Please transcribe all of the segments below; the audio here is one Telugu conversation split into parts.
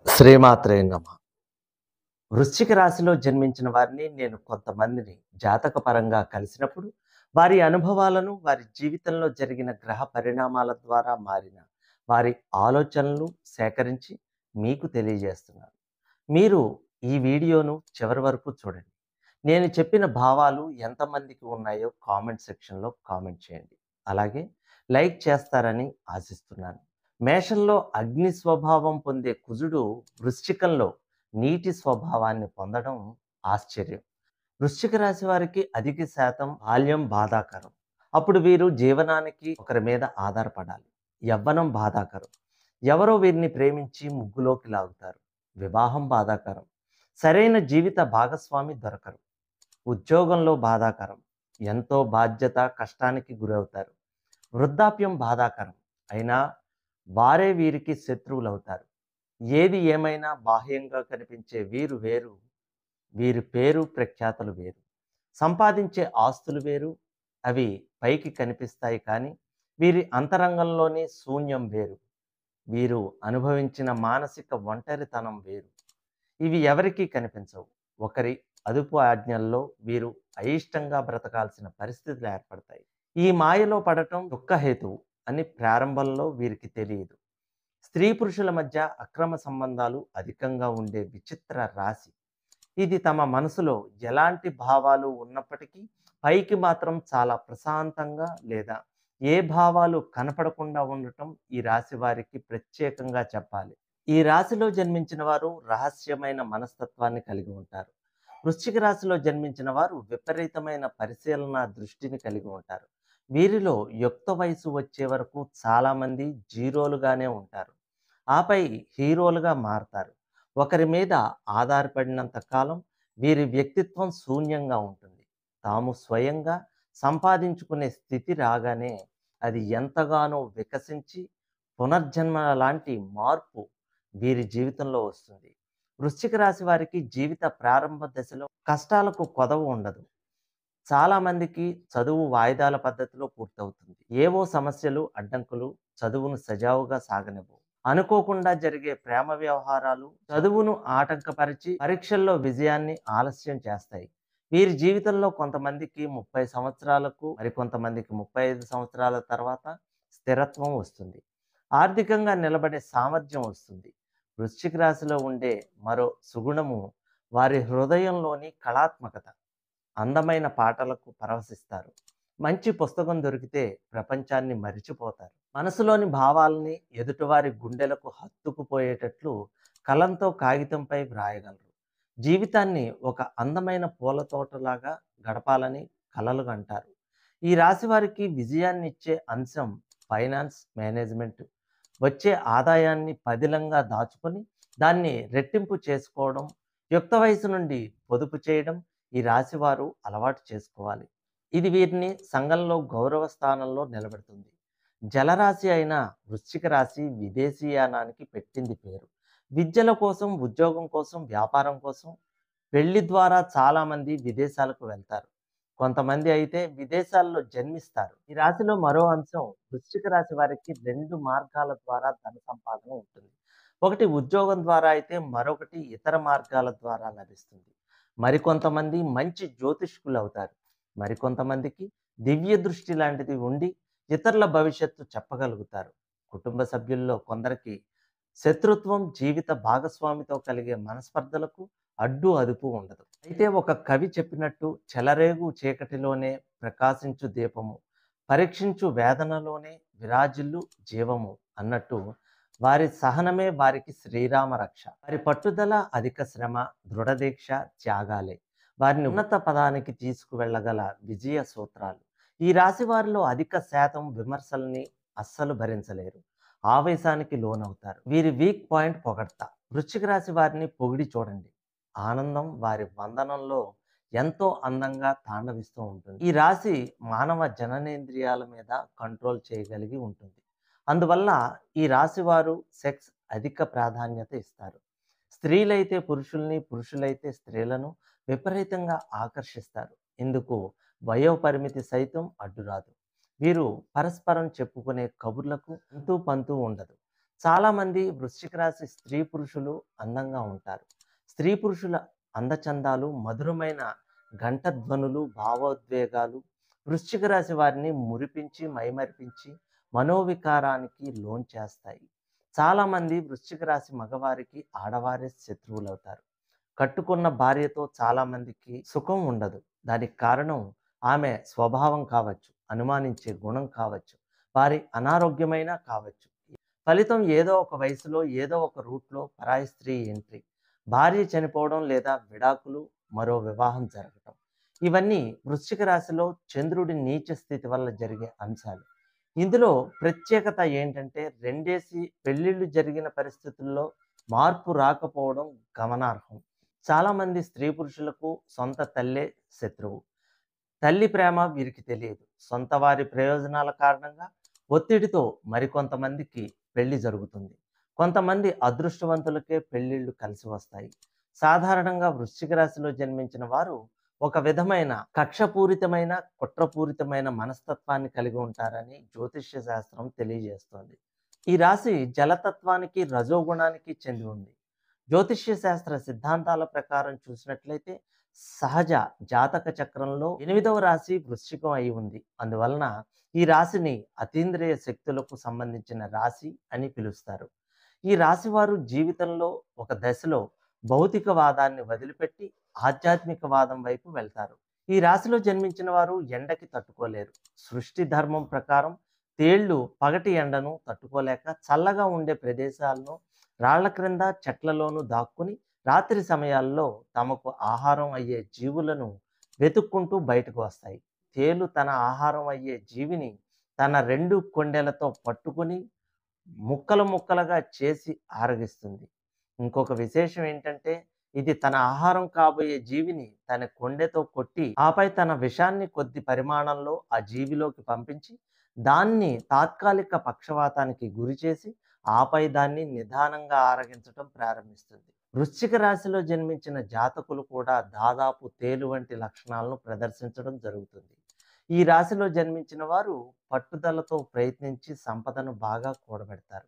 శ్రీమాత్రే నమ. వృశ్చిక రాశిలో జన్మించిన వారిని నేను కొంతమందిని జాతకపరంగా కలిసినప్పుడు, వారి అనుభవాలను, వారి జీవితంలో జరిగిన గ్రహ పరిణామాల ద్వారా మారిన వారి ఆలోచనలు సేకరించి మీకు తెలియజేస్తున్నాను. మీరు ఈ వీడియోను చివరి వరకు చూడండి. నేను చెప్పిన భావాలు ఎంతమందికి ఉన్నాయో కామెంట్ సెక్షన్‌లో కామెంట్ చేయండి. అలాగే లైక్ చేస్తారని ఆశిస్తున్నాను. మేషంలో అగ్ని స్వభావం పొందే కుజుడు వృశ్చికంలో నీటి స్వభావాన్ని పొందడం ఆశ్చర్యం. వృశ్చిక రాశి వారికి అధిక శాతం బాల్యం బాధాకరం. అప్పుడు వీరు జీవనానికి ఒకరి మీద ఆధారపడాలి. యవ్వనం బాధాకరం. ఎవరో వీరిని ప్రేమించి ముగ్గులోకి లాగుతారు. వివాహం బాధాకరం. సరైన జీవిత భాగస్వామి దొరకరు. ఉద్యోగంలో బాధాకరం. ఎంతో బాధ్యత, కష్టానికి గురవుతారు. వృద్ధాప్యం బాధాకరం. అయినా వారే వీరికి శత్రువులవుతారు. ఏది ఏమైనా బాహ్యంగా కనిపించే వీరు వేరు. వీరి పేరు ప్రఖ్యాతలు వేరు. సంపాదించే ఆస్తులు వేరు. అవి పైకి కనిపిస్తాయి కానీ వీరి అంతరంగంలోని శూన్యం వేరు. వీరు అనుభవించిన మానసిక ఒంటరితనం వేరు. ఇవి ఎవరికీ కనిపించవు. ఒకరి అదుపు ఆజ్ఞల్లో వీరు అయిష్టంగా బ్రతకాల్సిన పరిస్థితులు ఏర్పడతాయి. ఈ మాయలో పడటం దుఃఖహేతువు అని ప్రారంభంలో వీరికి తెలియదు. స్త్రీ పురుషుల మధ్య అక్రమ సంబంధాలు అధికంగా ఉండే విచిత్ర రాశి. ఇది తమ మనసులో ఎలాంటి భావాలు ఉన్నప్పటికీ పైకి మాత్రం చాలా ప్రశాంతంగా లేదా ఏ భావాలు కనపడకుండా ఉండటం ఈ రాశి వారికి ప్రత్యేకంగా చెప్పాలి. ఈ రాశిలో జన్మించిన వారు రహస్యమైన మనస్తత్వాన్ని కలిగి ఉంటారు. వృశ్చిక రాశిలో జన్మించిన వారు విపరీతమైన పరిశీలన దృష్టిని కలిగి ఉంటారు. వీరిలో యుక్త వయసు వచ్చే వరకు చాలామంది జీరోలుగానే ఉంటారు. ఆపై హీరోలుగా మారతారు. ఒకరి మీద ఆధారపడినంత కాలం వీరి వ్యక్తిత్వం శూన్యంగా ఉంటుంది. తాము స్వయంగా సంపాదించుకునే స్థితి రాగానే అది ఎంతగానో వికసించి పునర్జన్మ లాంటి మార్పు వీరి జీవితంలో వస్తుంది. వృశ్చిక రాశి వారికి జీవిత ప్రారంభ దశలో కష్టాలకు కొదవ ఉండదు. చాలామందికి చదువు వాయిదాల పద్ధతిలో పూర్తవుతుంది. ఏవో సమస్యలు, అడ్డంకులు చదువును సజావుగా సాగనివ్వవు. అనుకోకుండా జరిగే ప్రేమ వ్యవహారాలు చదువును ఆటంకపరిచి పరీక్షల్లో విజయాన్ని ఆలస్యం చేస్తాయి. వీరి జీవితంలో కొంతమందికి 30 సంవత్సరాలకు, మరికొంతమందికి 35 సంవత్సరాల తర్వాత స్థిరత్వం వస్తుంది. ఆర్థికంగా నిలబడే సామర్థ్యం వస్తుంది. వృశ్చిక రాశిలో ఉండే మరో సుగుణము వారి హృదయంలోని కళాత్మకత. అందమైన పాటలకు పరవశిస్తారు. మంచి పుస్తకం దొరికితే ప్రపంచాన్ని మరిచిపోతారు. మనసులోని భావాల్ని ఎదుటివారి గుండెలకు హత్తుకుపోయేటట్లు కలంతో కాగితంపై వ్రాయగలరు. జీవితాన్ని ఒక అందమైన పూల తోటలాగా గడపాలని కలలు కంటారు. ఈ రాశి వారికి విజయాన్నిచ్చే అంశం ఫైనాన్స్ మేనేజ్మెంట్. వచ్చే ఆదాయాన్ని పదిలంగా దాచుకొని దాన్ని రెట్టింపు చేసుకోవడం, యుక్త వయసు నుండి పొదుపు చేయడం ఈ రాశివారు అలవాటు చేసుకోవాలి. ఇది వీరిని సంఘంలో గౌరవ స్థానంలో నిలబెడుతుంది. జలరాశి అయిన వృశ్చిక రాశి విదేశీయానానికి పెట్టింది పేరు. విద్యల కోసం, ఉద్యోగం కోసం, వ్యాపారం కోసం పెళ్లి ద్వారా చాలామంది విదేశాలకు వెళ్తారు. కొంతమంది అయితే విదేశాల్లో జన్మిస్తారు. ఈ రాశిలో మరో అంశం వృశ్చిక రాశి వారికి 2 మార్గాల ద్వారా ధన సంపాదన ఉంటుంది. ఒకటి ఉద్యోగం ద్వారా అయితే మరొకటి ఇతర మార్గాల ద్వారా లభిస్తుంది. మరికొంతమంది మంచి జ్యోతిష్కులు అవుతారు. మరికొంతమందికి దివ్య దృష్టి లాంటిది ఉండి ఇతరుల భవిష్యత్తు చెప్పగలుగుతారు. కుటుంబ సభ్యుల్లో కొందరికి శత్రుత్వం, జీవిత భాగస్వామితో కలిగే మనస్పర్ధలకు అడ్డు అదుపు ఉండదు. అయితే ఒక కవి చెప్పినట్టు చెలరేగు చీకటిలోనే ప్రకాశించు దీపము, పరీక్షించు వేదనలోనే విరాజిల్లు జీవము అన్నట్టు వారి సహనమే వారికి శ్రీరామ రక్ష. వారి పట్టుదల, అధిక శ్రమ, దృఢదీక్ష, త్యాగాలే వారిని ఉన్నత పదానికి తీసుకువెళ్ళగల విజయ సూత్రాలు. ఈ రాశి వారిలో అధిక శాతం విమర్శల్ని అస్సలు భరించలేరు. ఆవేశానికి లోనవుతారు. వీరి వీక్ పాయింట్ పొగడ్త. వృశ్చిక రాశి వారిని పొగిడి చూడండి. ఆనందం వారి వందనంలో ఎంతో అందంగా తాండవిస్తూ ఉంటుంది. ఈ రాశి మానవ జననేంద్రియాల మీద కంట్రోల్ చేయగలిగి ఉంటుంది. అందువల్ల ఈ రాశి వారు సెక్స్ అధిక ప్రాధాన్యత ఇస్తారు. స్త్రీలైతే పురుషుల్ని, పురుషులైతే స్త్రీలను విపరీతంగా ఆకర్షిస్తారు. ఇందుకు వయోపరిమితి సైతం అడ్డురాదు. వీరు పరస్పరం చెప్పుకునే కబుర్లకు అంతూ పంతూ ఉండదు. చాలామంది వృశ్చిక రాశి స్త్రీ పురుషులు అందంగా ఉంటారు. స్త్రీ పురుషుల అందచందాలు, మధురమైన గంట ధ్వనులు, భావోద్వేగాలు వృశ్చిక రాశి వారిని మురిపించి, మైమరిపించి, మనోవికారానికి లోన్చేస్తాయి. చాలామంది వృశ్చిక రాశి మగవారికి ఆడవారే శత్రువులవుతారు. కట్టుకున్న భార్యతో చాలామందికి సుఖం ఉండదు. దానికి కారణం ఆమె స్వభావం కావచ్చు, అనుమానించే గుణం కావచ్చు, వారి అనారోగ్యమైనా కావచ్చు. ఫలితం ఏదో ఒక వయసులో, ఏదో ఒక రూట్‌లో పరాయి స్త్రీ ఎంట్రీ. భార్య చనిపోవడం లేదా విడాకులు, మరో వివాహం జరగటం. ఇవన్నీ వృశ్చిక రాశిలో చంద్రుడి నీచ స్థితి వల్ల జరిగే అంశాలు. ఇందులో ప్రత్యేకత ఏంటంటే రెండేసి పెళ్ళిళ్ళు జరిగిన పరిస్థితుల్లో మార్పు రాకపోవడం గమనార్హం. చాలామంది స్త్రీ పురుషులకు సొంత తల్లే శత్రువు. తల్లి ప్రేమ వీరికి తెలియదు. సొంత వారి ప్రయోజనాల కారణంగా ఒత్తిడితో మరికొంతమందికి పెళ్లి జరుగుతుంది. కొంతమంది అదృష్టవంతులకే పెళ్ళిళ్ళు కలిసి వస్తాయి. సాధారణంగా వృశ్చిక రాశిలో జన్మించిన వారు ఒక విధమైన కక్షపూరితమైన, కుట్రపూరితమైన మనస్తత్వాన్ని కలిగి ఉంటారని జ్యోతిష్య శాస్త్రం తెలియజేస్తోంది. ఈ రాశి జలతత్వానికి, రజోగుణానికి చెంది ఉంది. జ్యోతిష్య శాస్త్ర సిద్ధాంతాల ప్రకారం చూసినట్లయితే సహజ జాతక చక్రంలో 8వ రాశి వృశ్చికం అయి ఉంది. అందువలన ఈ రాశిని అతీంద్రియ శక్తులకు సంబంధించిన రాశి అని పిలుస్తారు. ఈ రాశి వారు జీవితంలో ఒక దశలో భౌతికవాదాన్ని వదిలిపెట్టి ఆధ్యాత్మికవాదం వైపు వెళ్తారు. ఈ రాశిలో జన్మించిన వారు ఎండకి తట్టుకోలేరు. సృష్టి ధర్మం ప్రకారం తేళ్లు పగటి ఎండను తట్టుకోలేక చల్లగా ఉండే ప్రదేశాలను, రాళ్ల క్రింద చెట్లలోనూ దాక్కుని రాత్రి సమయాల్లో తమకు ఆహారం అయ్యే జీవులను వెతుక్కుంటూ బయటకు వస్తాయి. తేలు తన ఆహారం అయ్యే జీవిని తన 2 కొండెలతో పట్టుకుని ముక్కలు ముక్కలుగా చేసి ఆరగిస్తుంది. ఇంకొక విశేషం ఏంటంటే ఇది తన ఆహారం కాబోయే జీవిని తన కొండెతో కొట్టి ఆపై తన విషాన్ని కొద్ది పరిమాణంలో ఆ జీవిలోకి పంపించి దాన్ని తాత్కాలిక పక్షవాతానికి గురిచేసి ఆపై దాన్ని నిదానంగా ఆరగించటం ప్రారంభిస్తుంది. వృశ్చిక రాశిలో జన్మించిన జాతకులు కూడా దాదాపు తేలు వంటి లక్షణాలను ప్రదర్శించడం జరుగుతుంది. ఈ రాశిలో జన్మించిన వారు పట్టుదలతో ప్రయత్నించి సంపదను బాగా కూడబెడతారు.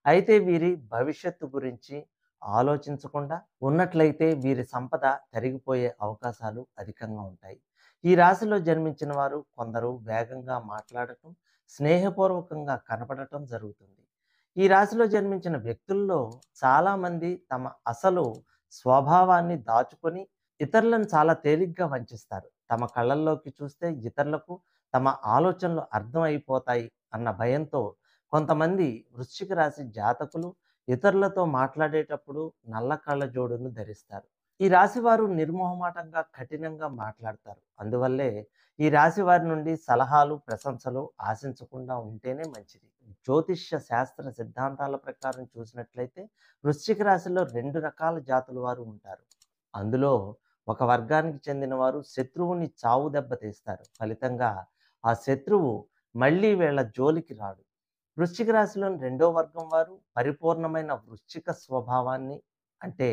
అయితే వీరి భవిష్యత్తు గురించి ఆలోచించకుండా ఉన్నట్లయితే వీరి సంపద తరిగిపోయే అవకాశాలు అధికంగా ఉంటాయి. ఈ రాశిలో జన్మించిన వారు కొందరు వేగంగా మాట్లాడటం, స్నేహపూర్వకంగా కనపడటం జరుగుతుంది. ఈ రాశిలో జన్మించిన వ్యక్తుల్లో చాలామంది తమ అసలు స్వభావాన్ని దాచుకొని ఇతరులను చాలా తేలిగ్గా వంచిస్తారు. తమ కళ్ళల్లోకి చూస్తే ఇతరులకు తమ ఆలోచనలు అర్థం అయిపోతాయి అన్న భయంతో కొంతమంది వృశ్చిక రాశి జాతకులు ఇతరులతో మాట్లాడేటప్పుడు నల్ల కళ్ళజోడును ధరిస్తారు. ఈ రాశి వారు నిర్మోహమాటంగా, కఠినంగా మాట్లాడతారు. అందువల్లే ఈ రాశి వారి నుండి సలహాలు, ప్రశంసలు ఆశించకుండా ఉంటేనే మంచిది. జ్యోతిష్య శాస్త్ర సిద్ధాంతాల ప్రకారం చూసినట్లయితే వృశ్చిక రాశిలో 2 రకాల జాతుల వారు ఉంటారు. అందులో ఒక వర్గానికి చెందిన వారు శత్రువుని చావు దెబ్బ తీస్తారు. ఫలితంగా ఆ శత్రువు మళ్ళీ వీళ్ళ జోలికి రాడు. వృశ్చిక రాశిలోని 2వ వర్గం వారు పరిపూర్ణమైన వృశ్చిక స్వభావాన్ని, అంటే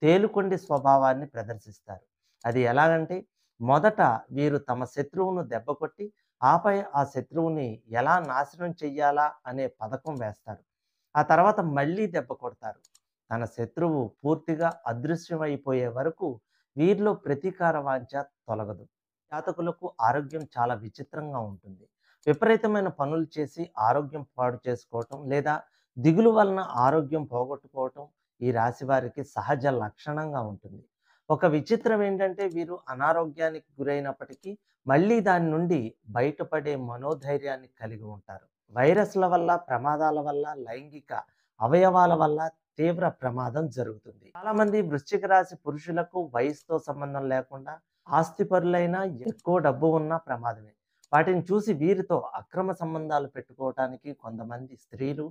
తేలుకొండి స్వభావాన్ని ప్రదర్శిస్తారు. అది ఎలాగంటే మొదట వీరు తమ శత్రువును దెబ్బకొట్టి ఆపై ఆ శత్రువుని ఎలా నాశనం చెయ్యాలా అనే పథకం వేస్తారు. ఆ తర్వాత మళ్ళీ దెబ్బ కొడతారు. తన శత్రువు పూర్తిగా అదృశ్యమైపోయే వరకు వీరిలో ప్రతీకార వాంఛ తొలగదు. జాతకులకు ఆరోగ్యం చాలా విచిత్రంగా ఉంటుంది. విపరీతమైన పనులు చేసి ఆరోగ్యం పాడు చేసుకోవటం లేదా దిగులు వలన ఆరోగ్యం పోగొట్టుకోవటం ఈ రాశి వారికి సహజ లక్షణంగా ఉంటుంది. ఒక విచిత్రం ఏంటంటే వీరు అనారోగ్యానికి గురైనప్పటికీ మళ్ళీ దాని నుండి బయటపడే మనోధైర్యాన్ని కలిగి ఉంటారు. వైరస్ల వల్ల, ప్రమాదాల వల్ల, లైంగిక అవయవాల వల్ల తీవ్ర ప్రమాదం జరుగుతుంది. చాలామంది వృశ్చిక రాశి పురుషులకు వయసుతో సంబంధం లేకుండా ఆస్తిపరులైనా, ఎక్కువ డబ్బు ఉన్నా ప్రమాదమే. వాటిని చూసి వీరితో అక్రమ సంబంధాలు పెట్టుకోవటానికి కొంతమంది స్త్రీలు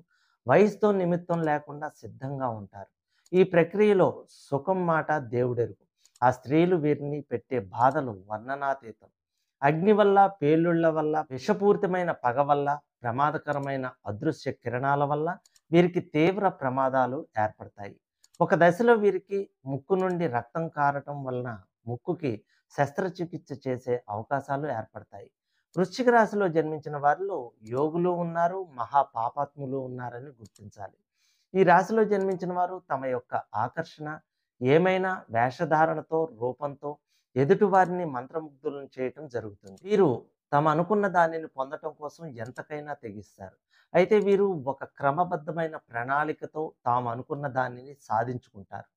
వయసుతో నిమిత్తం లేకుండా సిద్ధంగా ఉంటారు. ఈ ప్రక్రియలో సుఖం మాట దేవుడెరుగు. ఆ స్త్రీలు వీరిని పెట్టే బాధలు వర్ణనాతీతం. అగ్ని వల్ల, పేలుళ్ల వల్ల, విషపూరితమైన పగ వల్ల, ప్రమాదకరమైన అదృశ్య కిరణాల వల్ల వీరికి తీవ్ర ప్రమాదాలు ఏర్పడతాయి. ఒక దశలో వీరికి ముక్కు నుండి రక్తం కారటం వలన ముక్కుకి శస్త్రచికిత్స చేసే అవకాశాలు ఏర్పడతాయి. వృశ్చిక రాశిలో జన్మించిన వారిలో యోగులు ఉన్నారు, మహా పాపాత్ములు ఉన్నారని గుర్తించాలి. ఈ రాశిలో జన్మించిన వారు తమ యొక్క ఆకర్షణ ఏమైనా వేషధారణతో, రూపంతో ఎదుటివారిని మంత్రముగ్ధులను చేయటం జరుగుతుంది. వీరు తమ అనుకున్న దానిని పొందటం కోసం ఎంతకైనా తెగిస్తారు. అయితే వీరు ఒక క్రమబద్ధమైన ప్రణాళికతో తాము అనుకున్న దానిని సాధించుకుంటారు.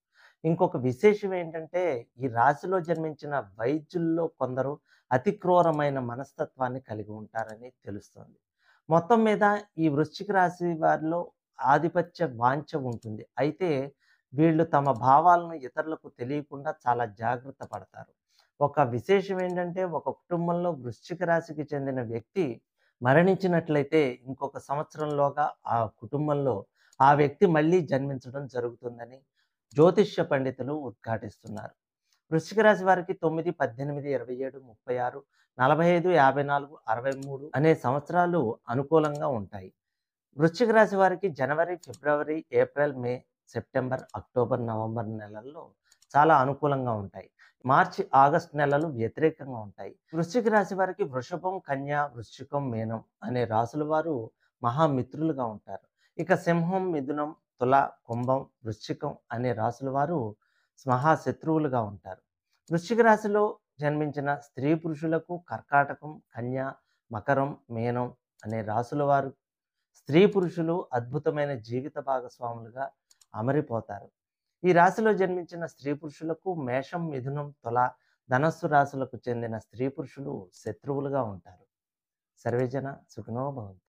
ఇంకొక విశేషం ఏంటంటే, ఈ రాశిలో జన్మించిన వైద్యుల్లో కొందరు అతి క్రూరమైన మనస్తత్వాన్ని కలిగి ఉంటారని తెలుస్తుంది. మొత్తం మీద ఈ వృశ్చిక రాశి వారిలో ఆధిపత్య వాంఛ ఉంటుంది. అయితే వీళ్ళు తమ భావాలను ఇతరులకు తెలియకుండా చాలా జాగ్రత్త పడతారు. ఒక విశేషం ఏంటంటే, ఒక కుటుంబంలో వృశ్చిక రాశికి చెందిన వ్యక్తి మరణించినట్లయితే ఇంకొక సంవత్సరంలోగా ఆ కుటుంబంలో ఆ వ్యక్తి మళ్ళీ జన్మించడం జరుగుతుందని జ్యోతిష్య పండితులు ఉద్ఘాటిస్తున్నారు. వృశ్చిక రాశి వారికి 9, 18, 27, 36, 45, 54, 63 అనే సంవత్సరాలు అనుకూలంగా ఉంటాయి. వృశ్చిక రాశి వారికి జనవరి, ఫిబ్రవరి, ఏప్రిల్, మే, సెప్టెంబర్, అక్టోబర్, నవంబర్ నెలల్లో చాలా అనుకూలంగా ఉంటాయి. మార్చి, ఆగస్టు నెలలు వ్యతిరేకంగా ఉంటాయి. వృశ్చిక రాశి వారికి వృషభం, కన్య, వృశ్చికం, మీనం అనే రాసుల వారు మహామిత్రులుగా ఉంటారు. ఇక సింహం, మిథునం, తుల, కుంభం, వృశ్చికం అనే రాసుల వారు మహాశత్రువులుగా ఉంటారు. వృశ్చిక రాశిలో జన్మించిన స్త్రీ పురుషులకు కర్కాటకం, కన్య, మకరం, మీనం అనే రాసుల వారు స్త్రీ పురుషులు అద్భుతమైన జీవిత భాగస్వాములుగా అమరిపోతారు. ఈ రాశిలో జన్మించిన స్త్రీ పురుషులకు మేషం, మిథునం, తుల, ధనస్సు రాశులకు చెందిన స్త్రీ పురుషులు శత్రువులుగా ఉంటారు. సర్వేజన సుఖినో భవంతు.